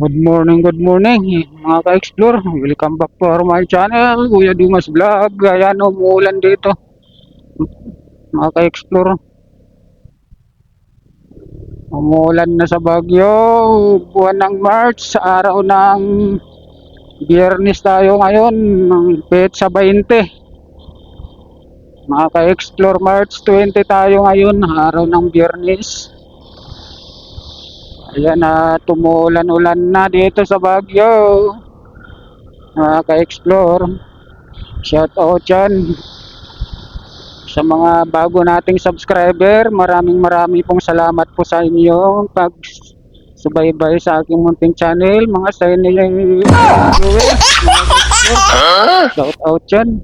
Good morning mga ka-explore. Welcome back to our my channel, Kuya Dimas Vlog. Ayan, umuulan dito mga ka-explore. Umuulan na sa Baguio, buwan ng March, araw ng Biyernes tayo ngayon, ng petsa 20. Mga ka-explore, March 20 tayo ngayon, araw ng Biyernes. Ayan na, tumuulan-ulan na dito sa Baguio. Mga ka-explore, shout out dyan sa mga bago nating subscriber. Maraming pong salamat po sa inyong pag subaybay sa aking munting channel, mga sa inyong viewers, shout out dyan.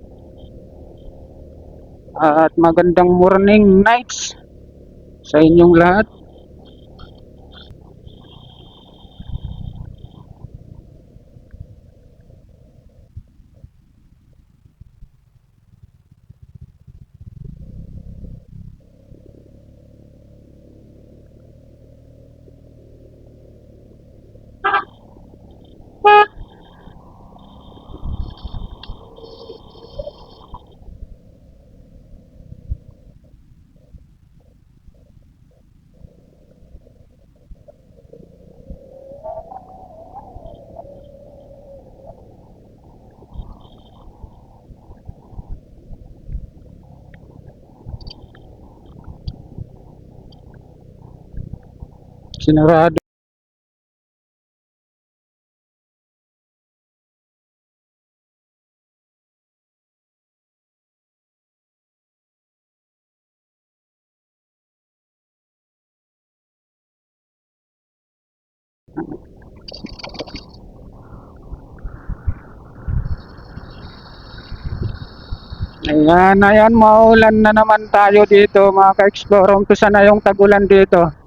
At magandang morning, nights sa inyong lahat. Sinarado. Ayan, maulan na naman tayo dito mga ka-explore. Umpisa na yung tagulan dito.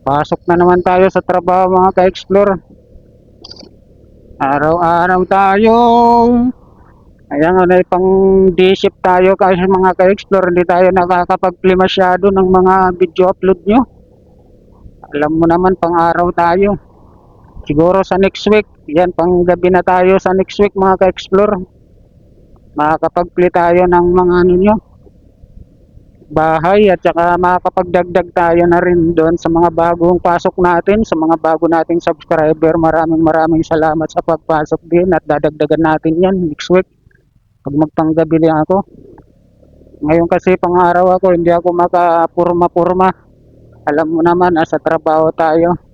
Pasok na naman tayo sa trabaho mga ka-explore. Araw-araw tayo. Ayan, may pang D-shift tayo kasi mga ka-explore, hindi tayo nakakapag-play masyado ng mga video upload nyo. Alam mo naman, pang araw tayo. Siguro sa next week, yan, pang gabi na tayo sa next week mga ka-explore. Makakapag-play tayo ng mga ano nyo, bahay, at saka makakapagdagdag tayo na rin doon sa mga bagong pasok natin, sa mga bago nating subscriber. Maraming salamat sa pagpasok din, at dadagdagan natin yan next week pag magpanggabi din ako. Ngayon kasi pang araw ako, hindi ako makapurma-purma. Alam mo naman, sa trabaho tayo.